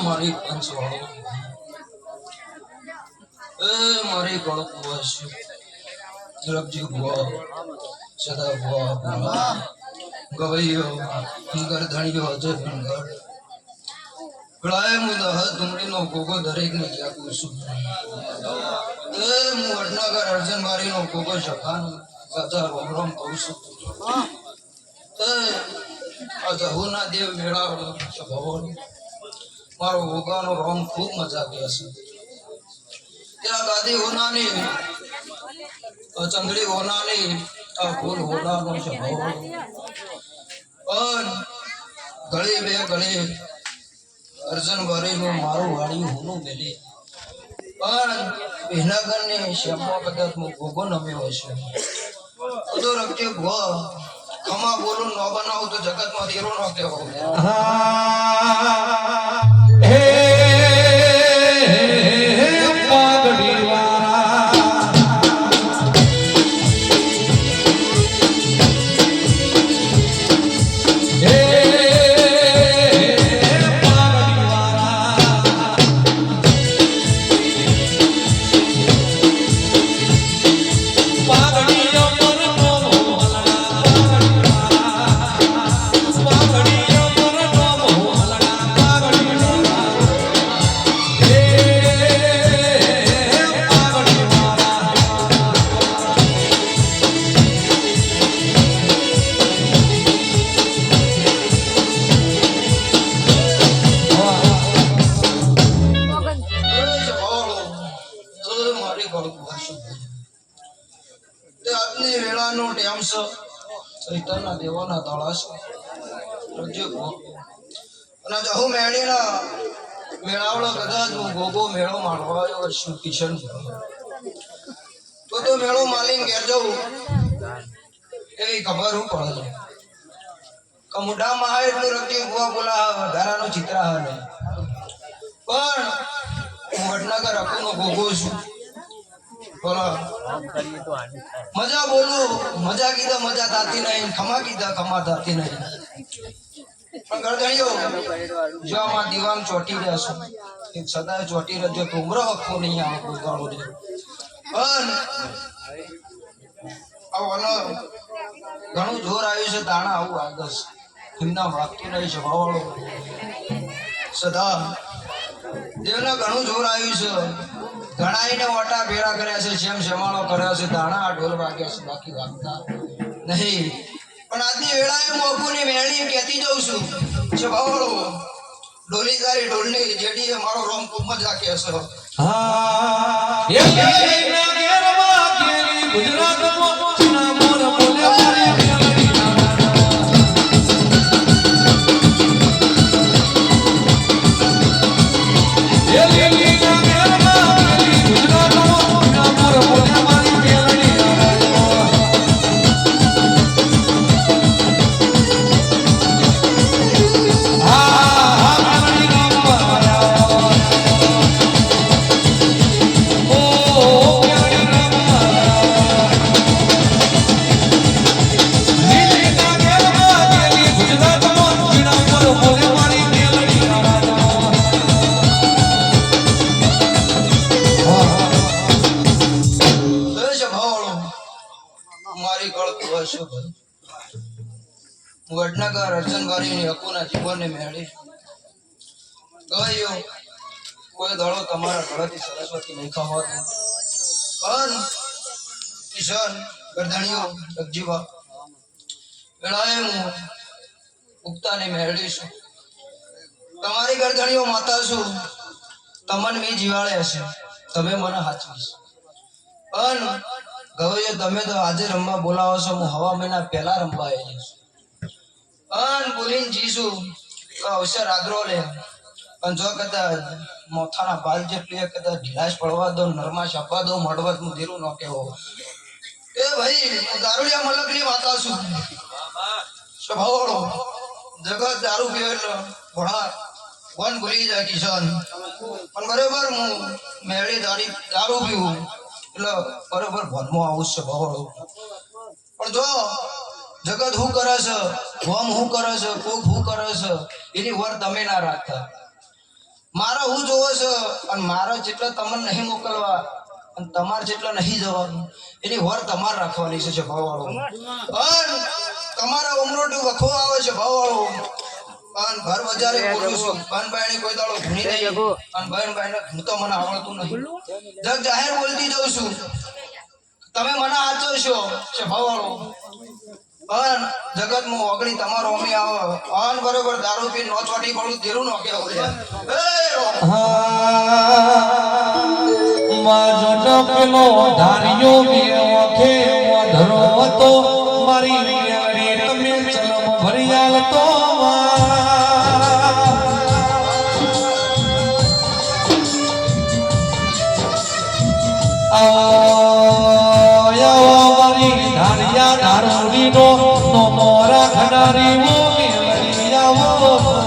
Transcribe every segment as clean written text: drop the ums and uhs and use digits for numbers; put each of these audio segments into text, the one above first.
મારી પંચવાળો મારી ગણક વર્ષ રબજી ભુવા સદા ભુવા ગવૈયો ગરધણીયો અજય ભંગર ગળાએ મુદા ધૂમડીનો ગોગો દરેકને જાગું છું હું વડનગર અર્જનવારીનો ગોગો શખાનો રાજા રોમ કહું છું જહુના દેવ મેળાવડો ભવન મારો ગોગાનો રોમ ખૂબ મજા ગયા છે ત્યાં ગાદી હોનાની ચંદડી હોનાની ફૂલ હોનાનો છે ભવન પણ ગળી બે ગળી અર્જન વારીનું મારું વાળ્યું હોનું મેલી પણ વિહનાગરની શ્યામા કદાચ હું ગોગો નમ્યો હશે તો રખજે ભુવા ખમા બોલું ન બનાવું તો જગતમાં હીરો ન કહેવો આજની વેળાનો ટેમ છે ચૈતનના દેવાના તાળા છે અને જહુ મેળીના મેળાવડો કદાચ હું ગોગો મેળો માણવા આવ્યો છું કિશન તો મેળો માલીને ઘેર જવું એવી ખબર હું પડે કે મોઢા મહાવીરનું રખજી ભુવા બોલા વધારાનો ચિત્ર હે પણ હું વડનગર અકુનો ગોગો છું મજા બોલું મજા કીધા મજા થતી નહીં ખમા કીધા ખમા થતી નહીં પણ ગરદણીઓ જો આમાં દીવાન ચોટી રહેશે એક સદાય ચોટી રહેજો તો ઉમરો હક્કો નહીં આવે કોઈ ગાળો દે પણ ઘણું જોર આવ્યું છે દાણા આવું આગળ એમના વાગતું નહીં સ્વભાવવાળો સદા દેવના ઘણું જોર આવ્યું છે ઘણાઈને ઓટા ભેળા કર્યા છે જેમ જમાડો કર્યો છે દાણા આ ઢોલ વાગ્યા છે બાકી વાગતા નહીં પણ આજની વેળાએ મોકુની મેળી કહેતી જઉં છું સ્વભાવવાળો ઢોલીકારી ઢોલની જેડીએ મારો રોમ ખૂબ મજા કે છે વડનગર અર્જનવારીની હકુના જીવનને મેળી ગયો કોઈ દળો તમારા ઘરેથી સરસ્વતી નહીં ખાવાતું પણ કિશન ગરધણીઓ રખજીવા વેળાએ હું ઉગતાને મેળવી છું તમારી ગરધણીઓ માતા છું તમને મેં જીવાડે હશે તમે મને હાચવીશ પણ ગવૈયો તમે તો આજે રમવા બોલાવો છો હું હવા મહિના પહેલા રમવા આવી છું અન બોલીને જીશું અવસર આદરો લે પણ જો કદાચ મોથાના બાલ જેટલી કદાચ ઢીલાશ પડવા દો નરમાશ આપવા દો મળવા હું ધીરું ન કેવો એ ભાઈ હું દારૂડિયા મલકની માતા છું સ્વભાવવાળો જગત દારૂ પીવે એટલે ઘોડા વન ભૂલી જાય કિશન પણ બરોબર હું મેળી દારૂ પીવું એટલે બરોબર ભનમાં આવું સ્વભાવવાળો પણ જો જગત શું કરે છે હોમ શું કરે છે કોક શું કરે છે એની વર તમે ના રાખતા મારા હું જોવો છે અને મારા જેટલા તમને નહીં મોકલવા અને તમારે જેટલા નહીં જવાનું એની વર તમારે રાખવાની છે ભાવવાળો અને તમારા ઉમરોટું વખો આવે છે ભાવવાળો અને ઘર બજારે બોલું છું બહેનભાઈને કોઈ દાડો ભૂણી નહીં અને બહેનભાઈને હું તો મને આવડતું નહીં જગ જાહેર બોલતી જઉં છું તમે મને આચો છો ભાવવાળો અને જગતમાં ઓગળી તમારો અમી આવે અન બરોબર દારૂ પી નો ચોટી પડું ધીરું નો કેવું માજો પેલો ધાર્યો મે ઓખે ધરો હતો મારી મેળડી તમે ચલમ ભરિયાલ તો મારી ધારિયા ધારોડી નો મોરા ખનારી મો મેળડી આવો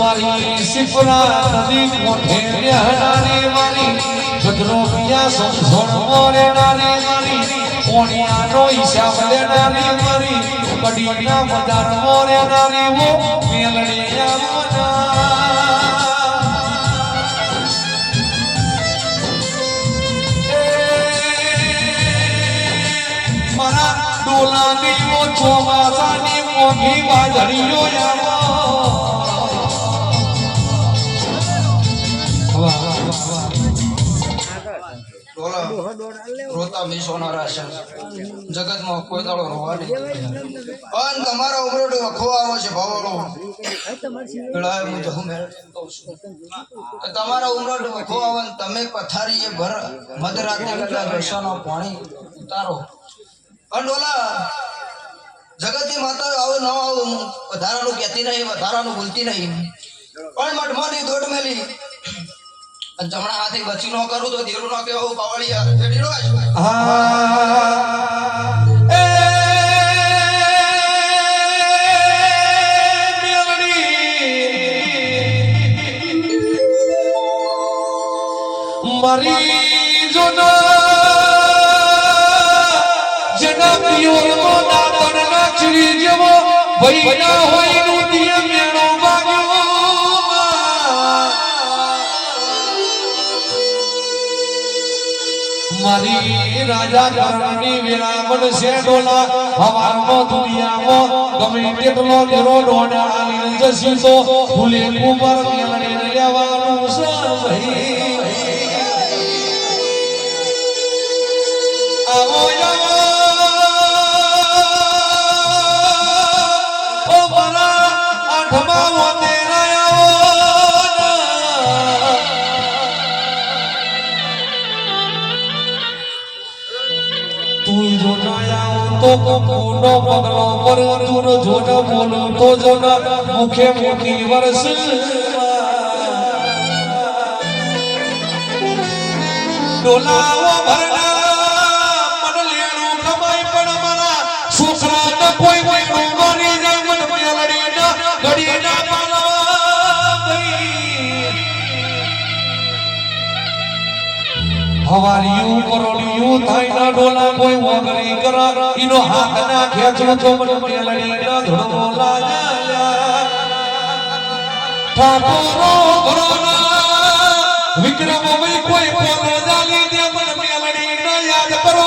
મારી સિપરા નદી મોઢે હનારી મારી ગદરો પિયા સમસણ મોરે નારી મારી કોણિયાનો હિસાબ લેનારી મારી કડીના બજાર મોરે નારી વો મેલડી મારા ડોલાની વો ચોમાસાની મોઘી વાદળીઓ રોતા મીસોના રાશન જગતમાં કોઈ દાડો રોવા નહીં અને તમારા ઉમરોડે વખો આવે છે ભાવવાળો પેલા હું જહું મેળ કહું છું તમારા ઉમરોડે વખો આવે ને તમે પથારીએ ભર મધરાતે કદાચ રસાનો પાણી ઉતારો અને ડોલા જગતની માતા આવો ન આવો વધારાનું કહેતી નહીં વધારાનું બોલતી નહીં પણ મઠમાંથી દોઢ મેલી જમણા હાથે બચી નો કરું તો ધીરું નો કેવું પાવળિયા રેડીનો મારી જોના જના પિયો દાતણ ના ચરી જેવો ભઈના હોય નું દિયે મેળો વાગ્યો મારી રાજા કરણની વિરામણ છે ડોલા હવારમાં દુનિયામાં ગમે તેટલો ઘેરો ડોડા આલી જસી તો ભૂલે કુમાર મેલને લેવાનું છે ભાઈ આવો ઓ મારા આઠમા હોતે તો કોનો પગલો પર તું જોન બોલું તો જોન મુખે મોટી વર્ષ ડોલાવો ભરના મન લેણું કમાઈ પણ મારા છોકરા ન કોઈ કોઈ મારી જાય મન મેલડી ન ઘડી ના પાલવા હવારિયું કરોડિયું થાય ના ડોલા કોઈ વગરી કરા ઈનો હાથ ના ખેંચો તો મન મેલડી ના ધડો લાજા ઠાકોરો ઘરોના વિક્રમ ભાઈ કોઈ પોલે જાલી દે મન મેલડી ના યાદ કરો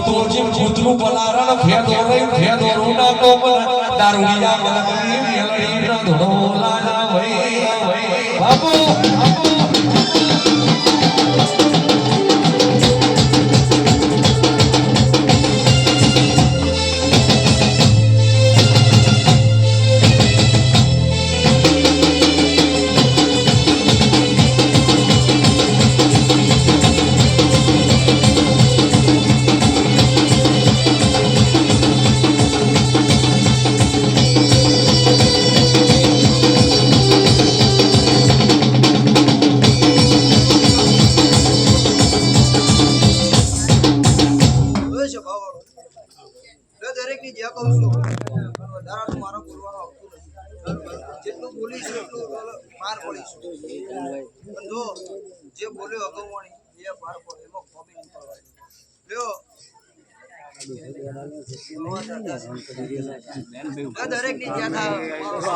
તો જીમ કૂતરું પલારણ ફેદો રહી ફેદો રૂના તો મન દારૂડિયા મલકની મેલડી ના ધડો લાજા ભાઈ બાપુ કહું છું પણ વધારાનું મારો બોલવાનો આવતું નથી જેટલું બોલીશું એટલું પાર પડીશું પણ જો જે બોલ્યો હતો મણી એ પાર પડે એમાં કોમી નહીં પડવાની લ્યો દરેક ની ત્યાં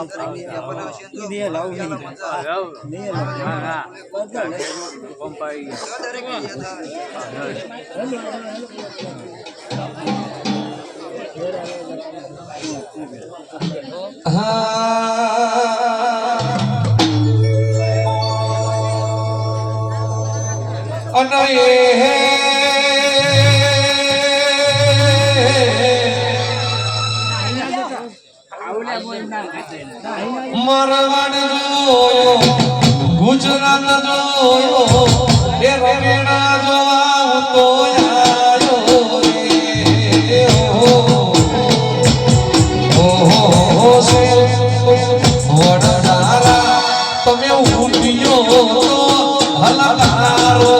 દરેક ની ત્યાં બનાવશે તો દરેક ની મરવાડ જોયો ગુજરાત જોયો એ રમેણા જોવા તો આયો રે ઓહો સે વડનારા તમે ઉઠ્યો તો હલકારો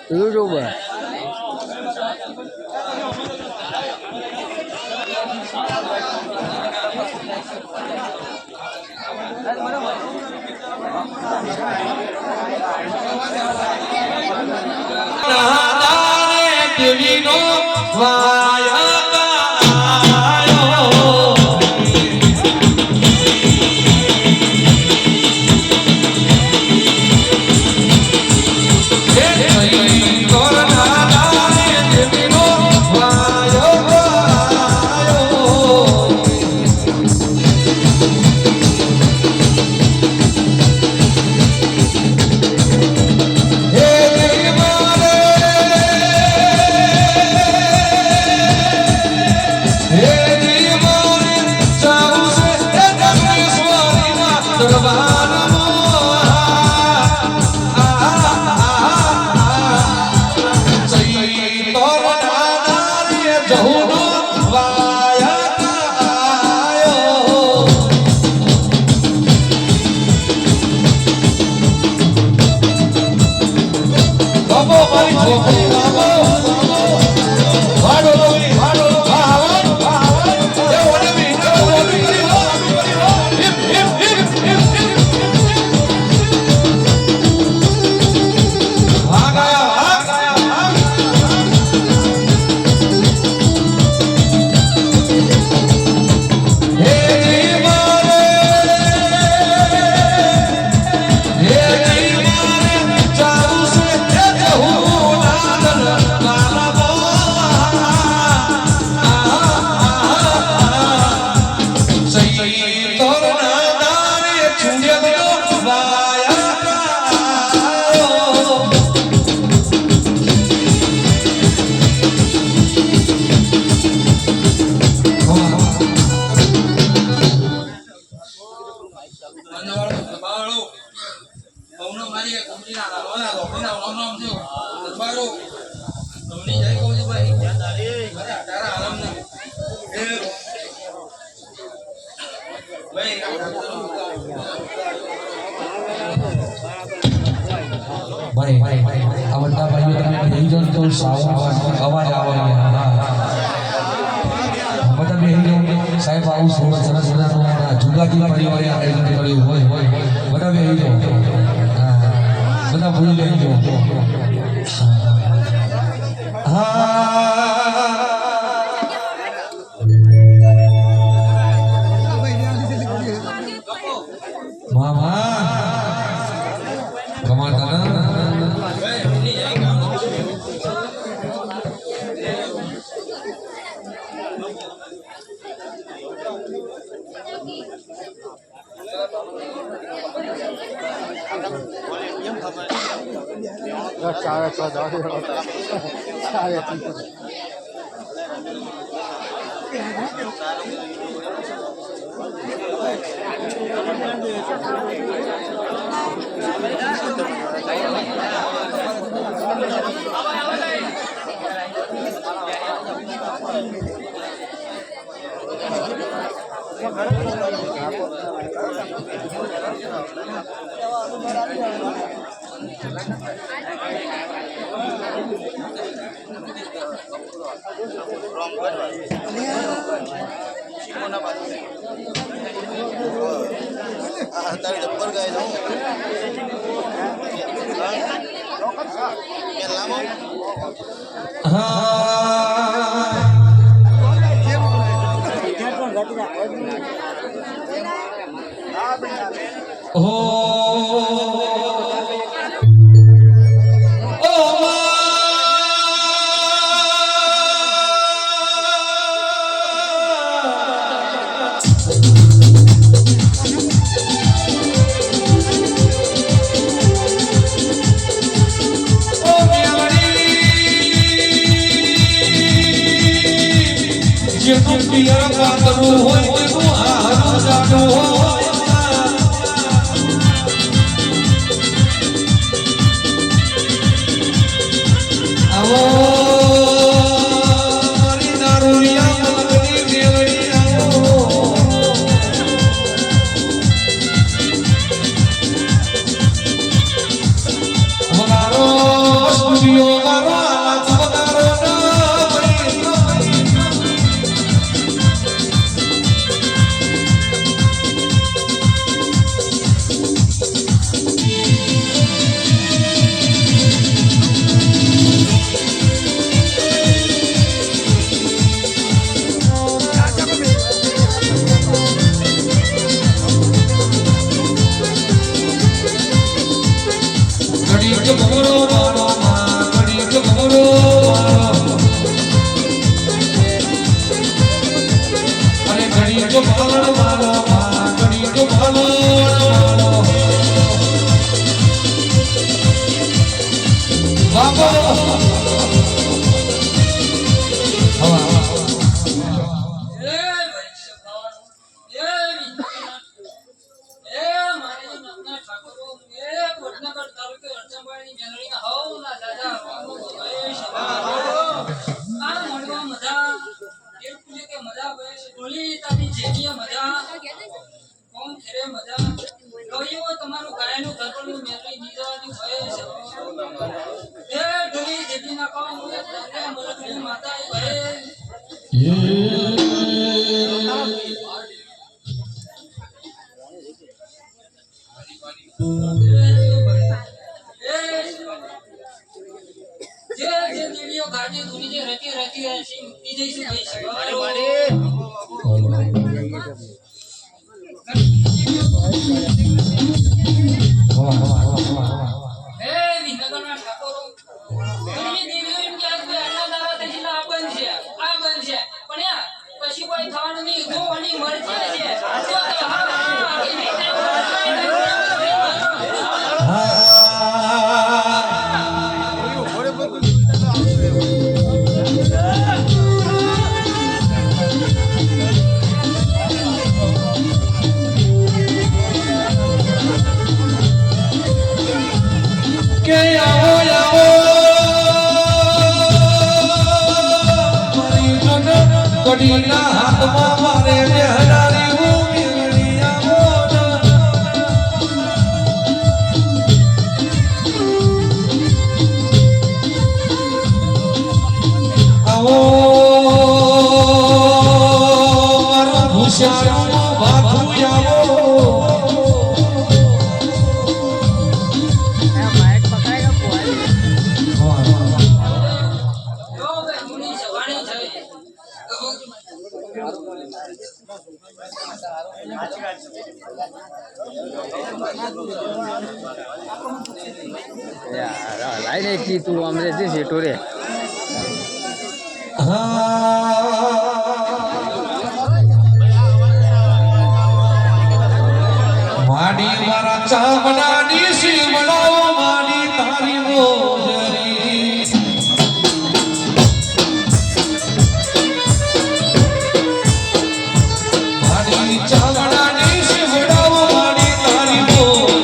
YouTuber. Yeah. નામ છે દરબારો તમને જય કહું છું ભાઈ અરે તારા આરામ ને ભાઈ ભાઈ આ બધા ભાઈઓ તમે બેહી જાઓ તો અવાજ આવે બધા બેહી જાઓ સાહેબ આવું સરસ જુગાજી પરિવારે આયોજન કર્યું હોય બધા બેહી જાઓ બધા ભૂલી બેહી જાઓ મામા કમાતા ના તમારું ગાયનું ધરપણું મેળવી નીકળવાની હોય છે એ ઢોલી જેટલી ના કામ હોય એટલે મરકડી માતા હોય જે દીડીઓ ગાડી દુની જે રતી હશે ઈ જઈશું ભાઈ પછી કોઈ થવાનું નહીં જોવાની મરજી છે પડીના હાથમાં મારે બેહડારી હું મેલડી આવો આવો મારો ભૂષાનો બાપુ આવો જો બે મુની જવાણી થઈ લાઈને કી તું અમરે જે સેટો રે માડી મારા ચામડાની સીમડાઓ માડી તારી મોજરી માડી ચામડાની સીમડાઓ માડી તારી મોજરી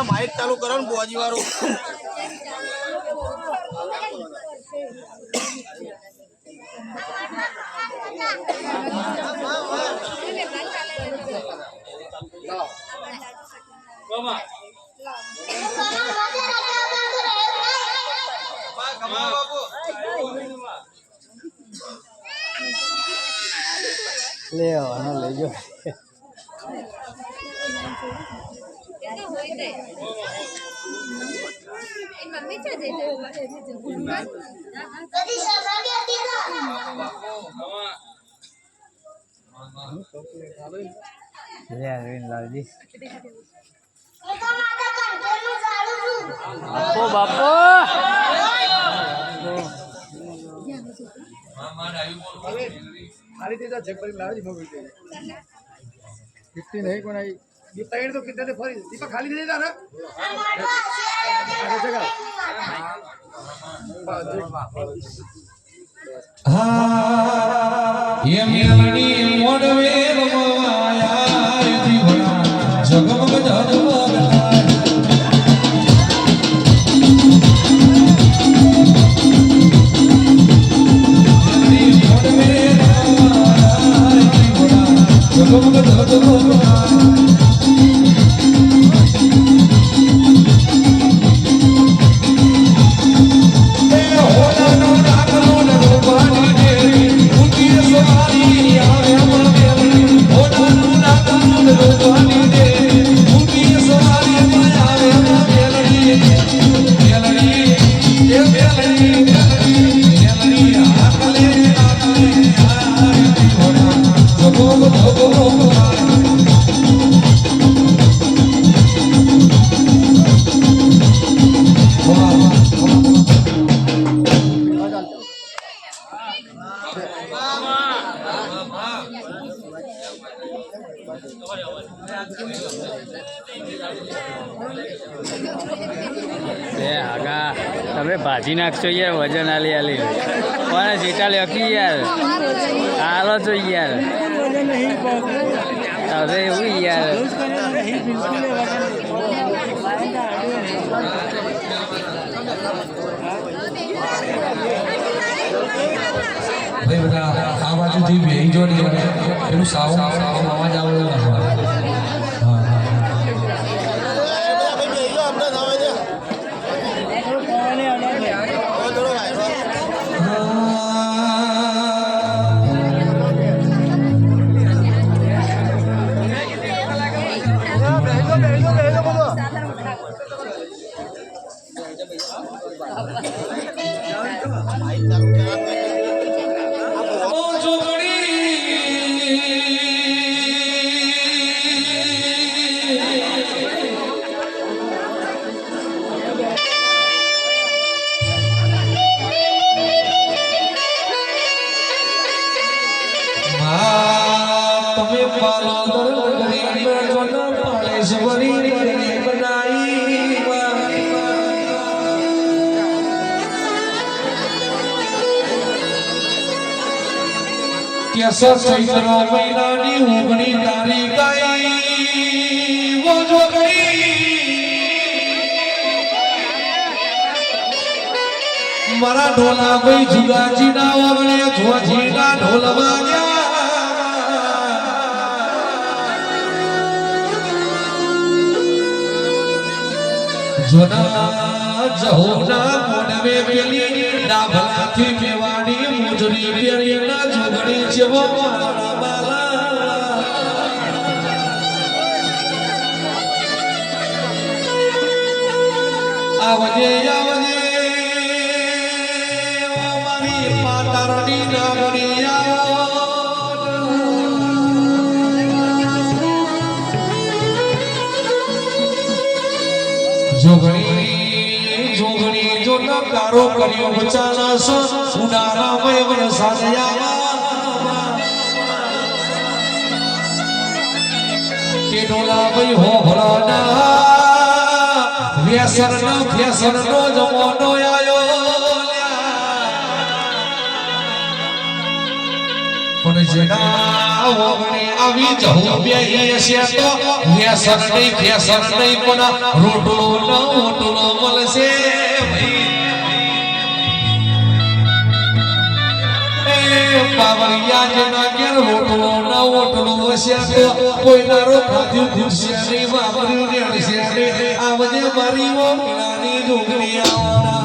માઇક ચાલુ કરો ને બોજી વાળું લે આનો લઈ ગયો મમ્મી છે જે લે અરવિંદ લાલજી બાપો બાપો खाली देता चेक पर लावे दिखो बेटे 15 है कोन आई ये टाइट तो कितने फरी दीपा खाली दे देता ना अरे जगह હા એ મેલડી મોડવે રમવાયા દીવડા જગમગ જગમગ આગા તમે ભાજી નાખશો યાર વજન આલી આલી કોને સીટા લખી યાર હાલો છો યાર હવે એવું યાર ભાઈ બધા આ બાજુથી બેહી જો ને એનું સાવ અવાજ આવે બેહી બોલો ઓ તમે પાલો દરગરી જોનો પાલેશ્વરી બનાઈ કેસર ચૈત્ર મહિનાની ઉગણી તારીખ આઈ વો જોગણી મારા ઢોલા ભાઈ જુગાજી ના ઓગણે જોજી ના ઢોલ વાગ્યા જોના જહોના મોડવે પેલી ડાભલાથી મેવાડી મુજરી પેરીના જોગણી જેવો મારા બાલા આવજે આવજે ઓ મારી પાતારણી નાગણી આવો જોગણી જોગણી જો નકારો કર્યો બચાલાસ ઉડાના મય વરસાદ આવા કે ડોલા ભાઈ હો ભલાના વ્યસન નો જમાનો આયો પણ જેના ઓગણે આવી જહુ બેહી છે તો વ્યસન નહીં પણ રોટલો મળશે પાવરિયા જેના ઘેર રોટલો હશે તો કોઈ નારો ખાધું ખુરશે નહીં વાપર્યું રેડશે નહીં આવજે મારી ઓગણાની જોગણી આવવાના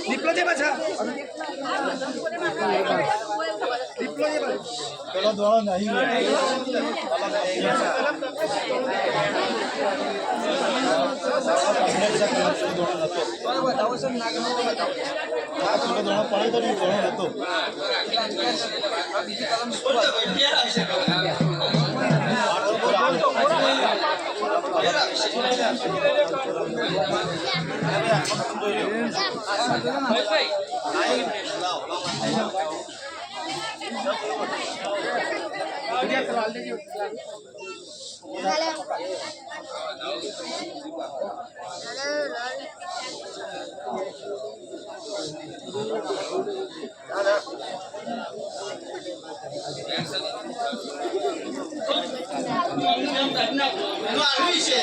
દીપલો છે પાછા દીપલો છે પેલો દોડો નહીં હાલ દેજો એનું આવું છે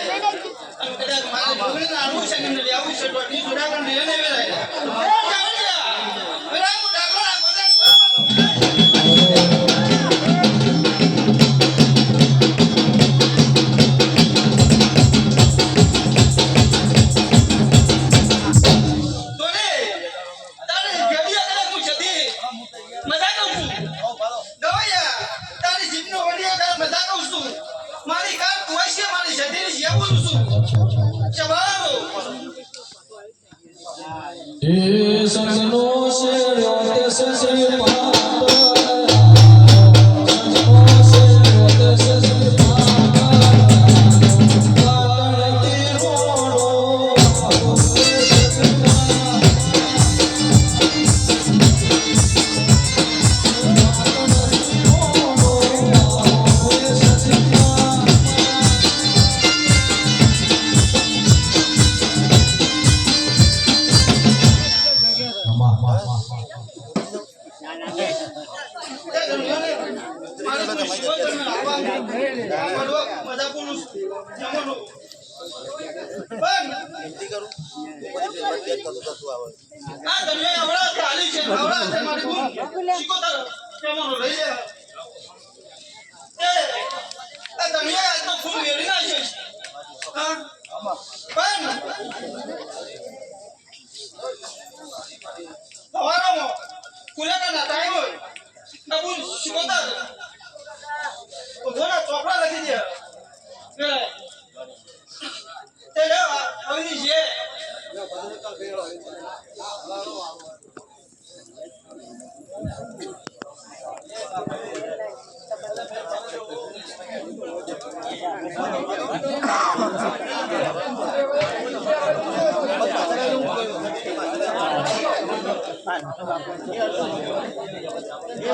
અને કદાચ મારે જોઈને આવું છે કે નથી આવું છે તો ઈ જોડાકણ લઈને વેરાય વેરાય હું ડાકરો રાખો એ સજનો શેર્યો તે સજે પાતા સજનો શેર્યો તે સજે પાતા કાળતી રોડો ચોપડા લખી દે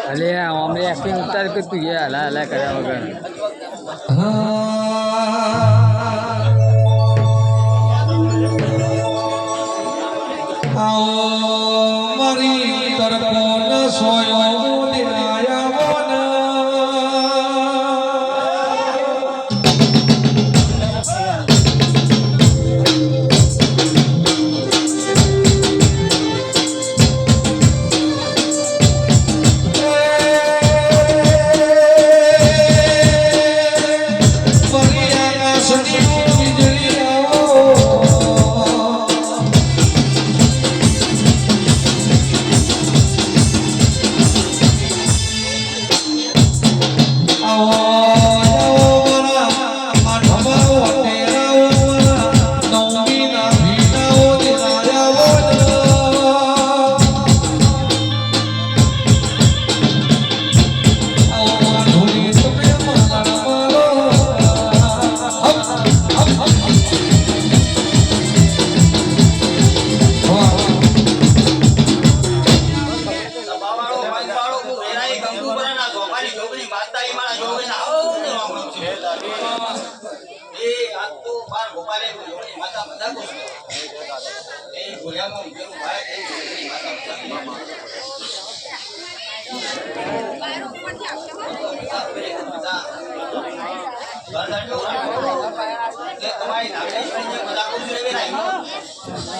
અલે અમને એક્ટિંગ ઉતાર કે તું એ હલા હલા કર્યા વગર મારી તરફો સોયો દિનાયા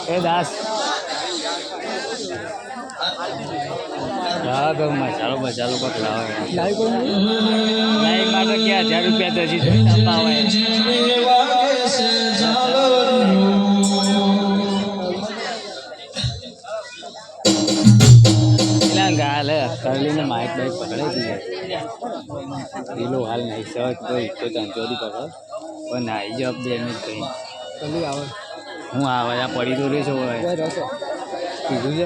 એ દાસ મસાલો બચાલો કોક લાવે લાઈક માટે ક્યાં 1000 રૂપિયા તો હજી ગાલે કરલીને માઇક બાઇક પકડે દીલો હાલ નહીં સર તો ઈચ્છો ચોરી પકડ પણ નાઈ જવાબ 2 મિનિટ કહી જલ્દી આવે હું આવે આ પડી તો રહેશો કીધું છે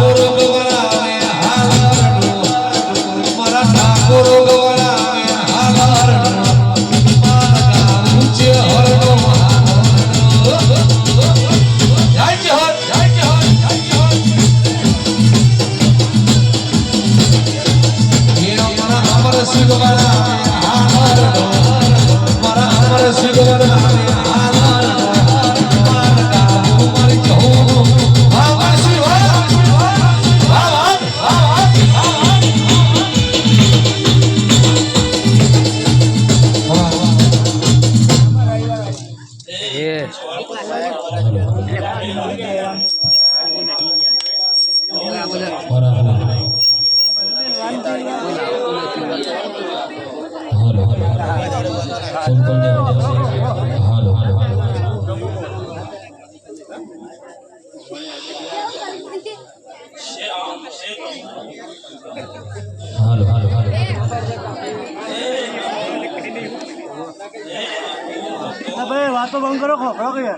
ઠાકોર ગવરાવે હાલરડો મારા ઠાકોર ગવરાવે હાલરડો મારા ગાવું છે હરડો જય જહર જય જહર જય જહર એ મારા અમર સિંહ ગવરાવે હાલરડો મારા અમર સિંહ ગવરાવે હાલરડો મારા ગાવું મારી જહો ભાઈ વાતો બંધ કરો ખોખરો કે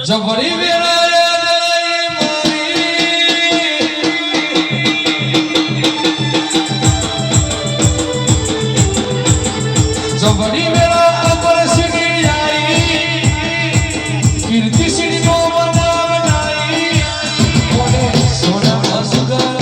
જબરી વેળાએ જબરી વેળા અમર સિંહ આઈ કીર્તિ સિંહ નો બનાવનાઈ કોને સોના અસગર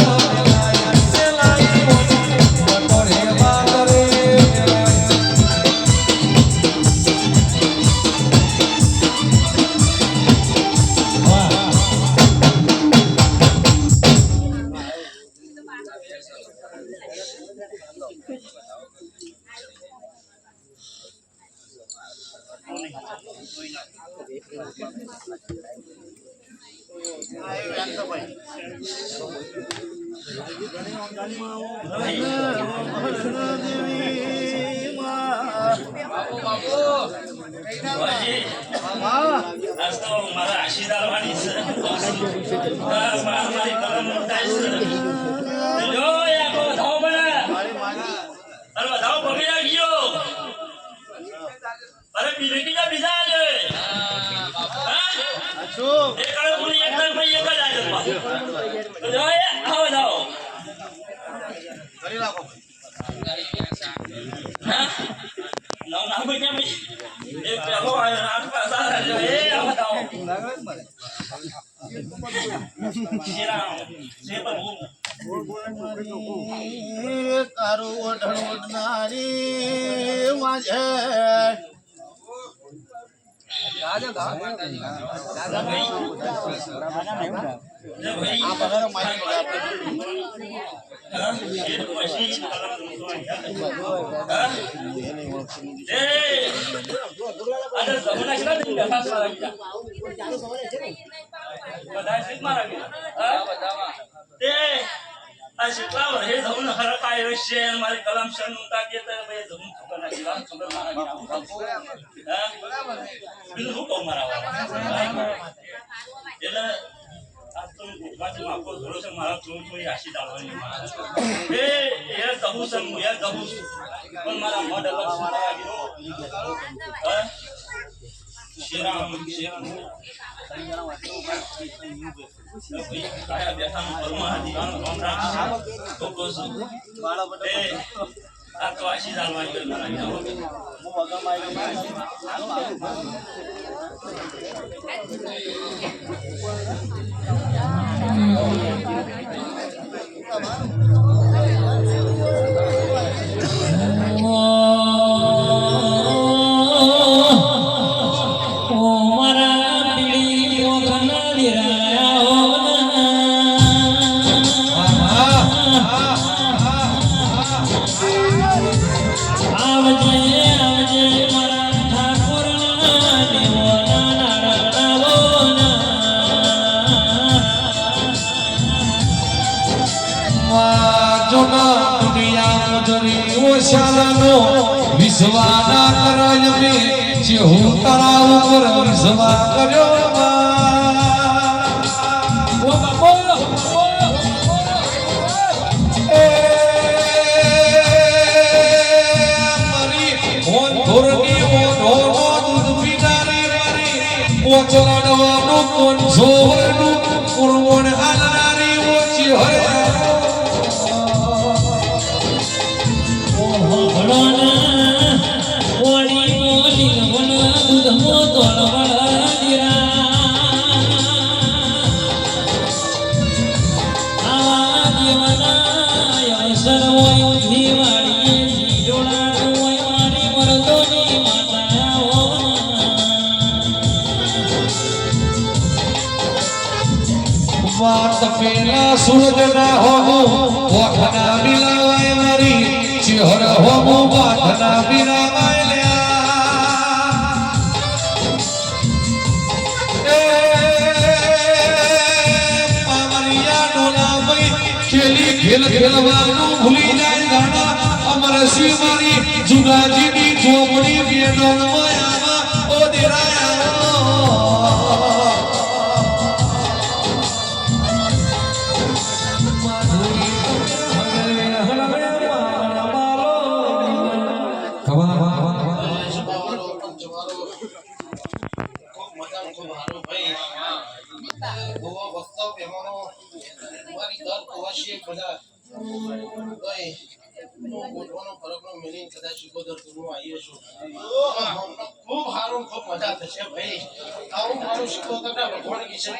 કારું ઓઢણ ઓઢનારી સમાજ હે આ પધારો મારી મારી કલમ શન તાકીએ તો ભાઈ જમું ખબર નથી રામ ખબર બીજું શું કહું મારા એટલે આ તો ગુજરાતી માં આપો થોડો છે મારા થોડી રાશિ ડાળવાની એ કહું છું હું એ કહું છું પણ મારા મઢ અલગ મારા શ્રીરામ શ્રીરામ આયા બેઠા પરમાદી રામ રામ લોકો છું એ આ તો આશી ડાળવાની મારા હું વિશ્વાના કરાય મે જે હું તળાવ ઉપર વિશ્વા કર્યો ઓ બાપો એ મારી ઓન ધોરની ઓનો દૂધ પીનારી મારી પોચલાડવાનું કોણ જોવાનું કુરવણ હાલનારી ઓછી હરે વાત પેલા સૂરજ ના હો ઓઠના મિલાવાય મારી ચહેર હો વાઠના મિલાવાય ખેલી ખેલ ખેલવાનું ભૂલી જાય દાણા અમરસી મારી જુગાજીની ચોપડી બેડોળ માયામાં ઓ ખૂબ સારું ખૂબ મજા થશે ભાઈ આવું મારું શીખો તમને ભગવાન કિશન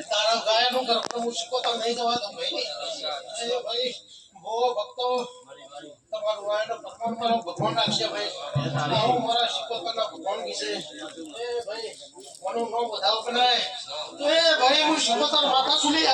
તારા ગાયનું કરવાનું શીખો તો નહીં જવા દો ભાઈ ભક્તો તમારું વાયનો પરમાત્માનો ભગવાન રાખશે ભાઈ આવું મારા શિકોતરના ભગવાન વિશે એ ભાઈ કોનું નામ બધાઓ બનાય તો એ ભાઈ હું શિકોતર માતા સુલી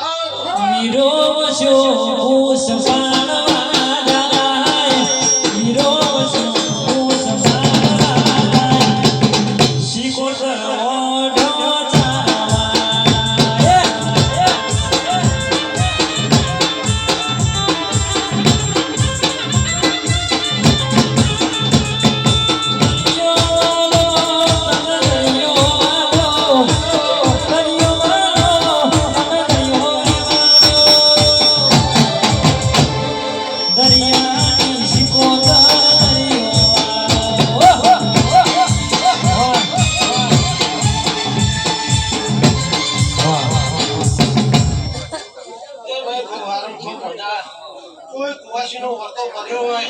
કોઈ કુવાસીનો વર્તો કર્યો હોય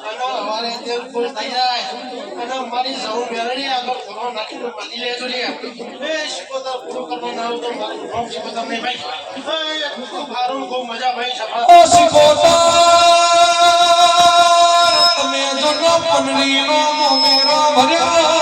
અને અમારે તે ફૂલ થઈ જાય અને મારી સૌ મેળવી આગળ ઘરમાં નાખીને બાંધી લેજો લે એ શિકોતર પૂરું કરવા ના આવું તો મારું નામ શિકોતર નહીં ભાઈ ખૂબ સારું ખૂબ મજા ભાઈ સફળ ઓ શિકોતર તમે જો નો પનરીનો મોમેરો ભર્યો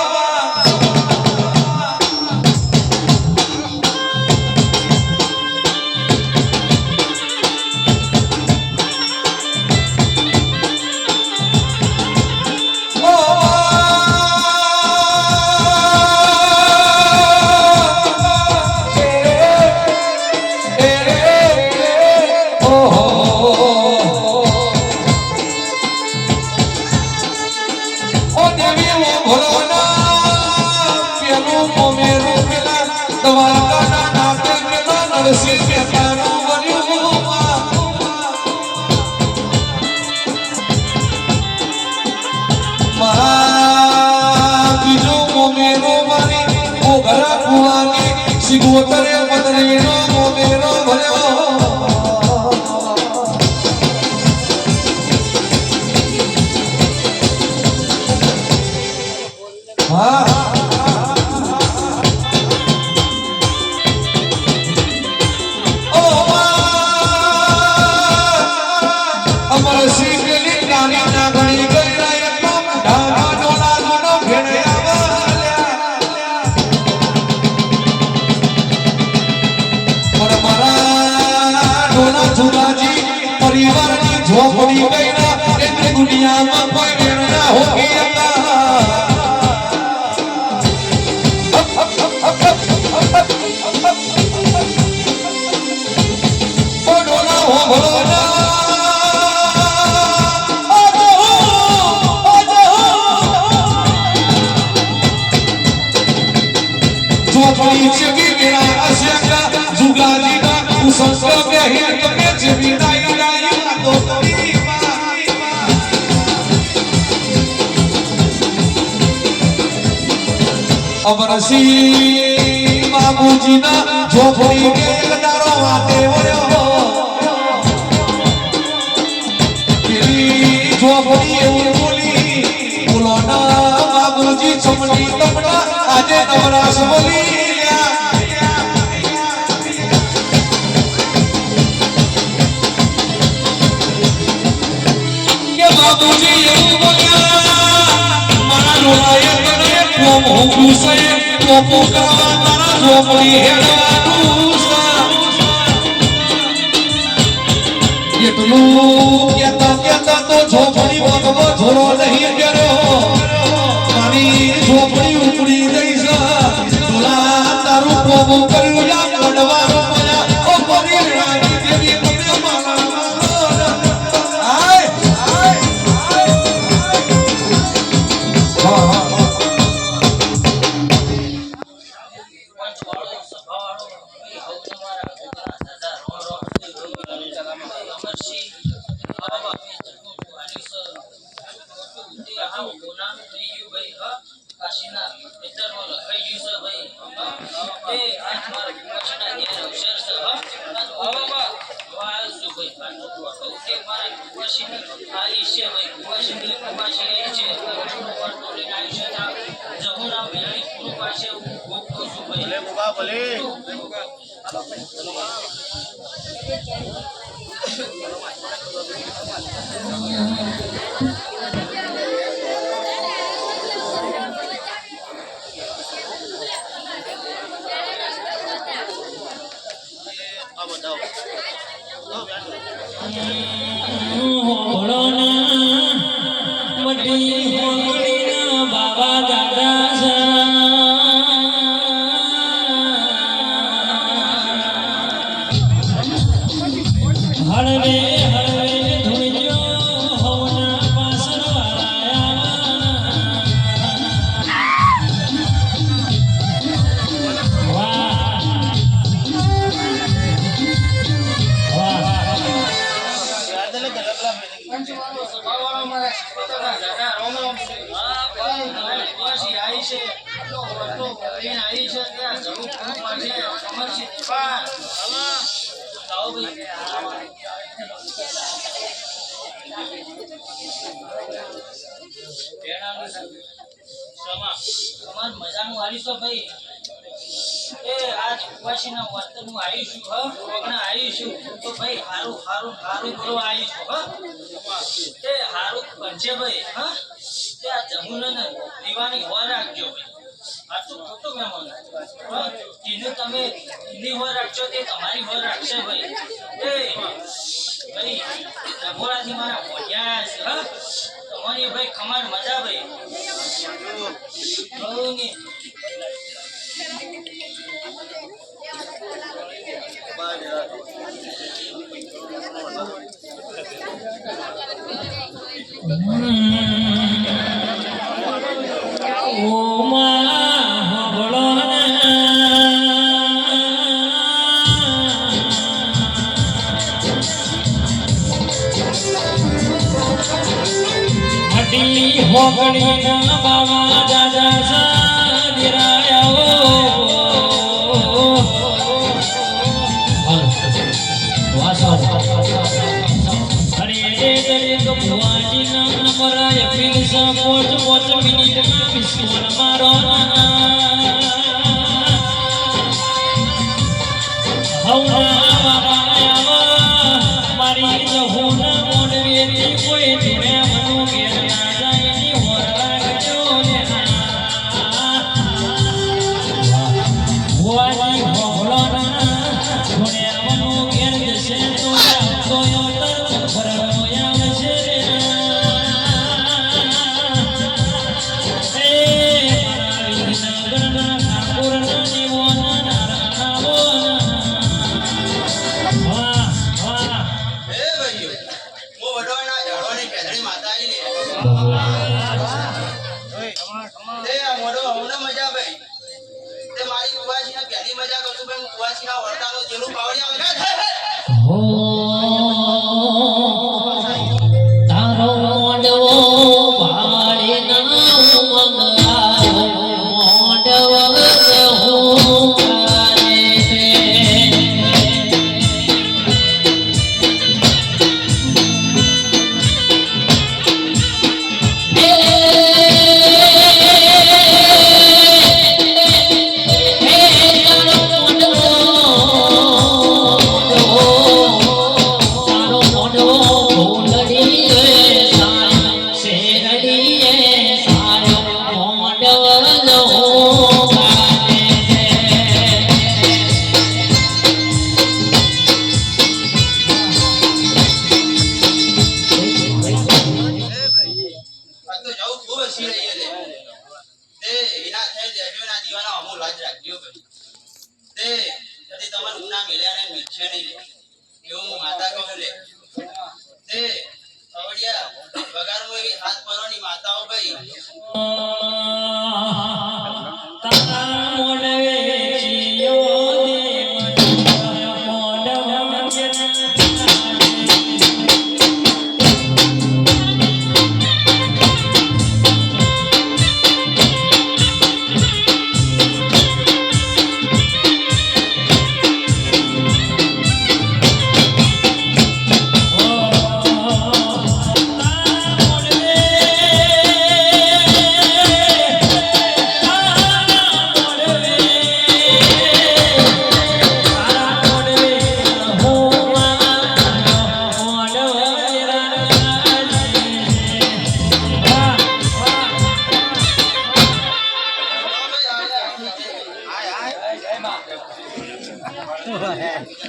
શિકોતરે પનરીનો મોમેરો ભર્યો અમર સિંહની નાની નાગણી ગઈ ઢાઢા ડોલા નો ઘેરે પરિવારની ઝોપડી ગઈના એટલે દુનિયામાં કોઈ વેર ના હોગી ઝોપડી ચકી મેરા અશકા જુગાજીના કુસંસ્કાર કે હિત કે જીવિતા અમરસિંહ બાબુજીના ઝોપડી કે એક દારો વાતે વળ્યો પેલી ઝોપડી એવું બોલી બોલો ના બાબુજી છમણી તમણા આજે નવરાશ બોલી કે બાબુજી એવું બોલ્યા મારા લોલાએ મોંઘું છે ટોપો કરવા તારા ઝોપડી હેડવાનું એટલું કેતા તો ઝોપડી વગવો ધોરો નહીં કર્યો મારી ઝોપડી ઉપડી ગઈ છે તારું ટોપો કર્યું યા પડવાનો પડ્યા ઓ પરી રાણી દેવી તમે મારા આય હા ભલે બાબા દાદા હળવે હળવે ધોજો હોના પાસર પંચવાળો સભાવાળો મારા શિકોતરના દાદા રોમ રોમ છે. હા ભાઈ મારી નિવાસી આવી છે આટલો વર્ષો કરીને આવી છે ત્યાં જરૂર ખૂબ છે અમરસિંહ દીપા આવો ભાઈ તમાર મજાનું હારીશો ભાઈ એ આજ ઉપાસીના વર્તનનું આવીશું હ વગણા આવીશું તો ભાઈ હારું હારું હારું કરો આવીશું હ એ હારું બનશે ભાઈ હા તે આ જમુનને દીવાની હોર રાખજો ભાઈ આટલું ખોટું મહેમાન હા એને તમે એની હોર રાખશો તે તમારી હોર રાખશે ભાઈ એ ભાઈ ડભોરાથી મારા ભોજ્યા છે હા તમારી ભાઈ ખમાડ મજા ભાઈ બહુ ની હોગણીના બાવા દાદા સાજરાયો અરે રે ભગવાનજીના નમરાય પીરસા પોચ મિનિટના વિશ્વન મારો મારી જહુના મોડવેથી કોઈ ધીરે મનું ઘેર ના જાય ની હોર રાખજો ને હોવાની હોગળો ના ધોણ્યાવાનું ઘેર જશે તો આવતો યોતર ફરનો આવશે રે એ મારા વિઘ્નગણના ઠાકોરના દેવોના નારાયણોના હે ભાઈઓ હું વડવાના ઝાડવાની કેદડી માતા આવીને તે આ મોઢો હવને મજા ભાઈ તે મારી કુવાસીના પહેલી મજા કરું ભાઈ હું કુવાસીના વળતાનો જેલું પાવડી આવે તારો મોડવો ભાડે ના મંગાયો મોડવો હું કારે આ તો જવું ખૂબ હસી રહી છે તે વિના થઈ દેજોના દીવાનો અમુ લાજ રાખ્યો ભાઈ તે કદી તમારું ઉના મેલ્યા ને મિલશે નહીં લે એવું હું માતા કહું લે તે અવડિયા વગારમાં એવી હાથ પરોની માતાઓ ભાઈ તારા મોડવે જીયો દે મોડવા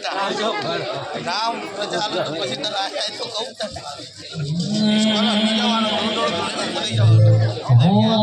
રામ ચાલો પછી તને આ તો કહું તને બીજા વાળો બોલી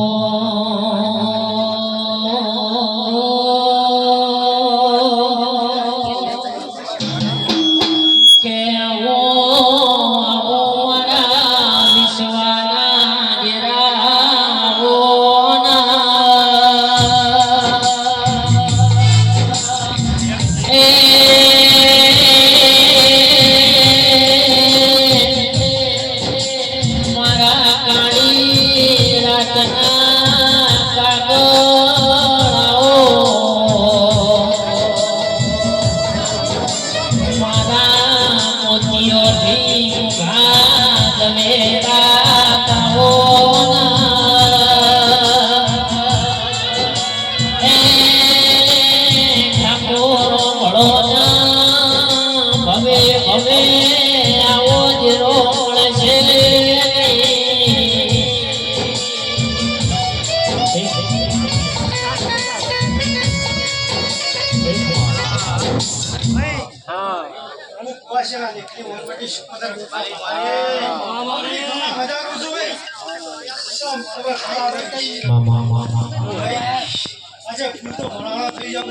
આજે હું તો ભણાવા થઈ જાવ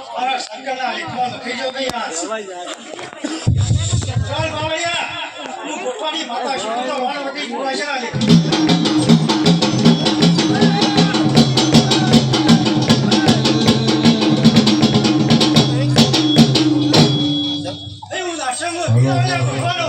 મારા સરકારના લેખમાં લખી જાવ ભાઈ આ ચાલ બાવળિયા હું ગોઠવાની માતા છું તો મારા વટી ગુવાશના લેખ હું લાશંગો ભીડો ગોઠવાનો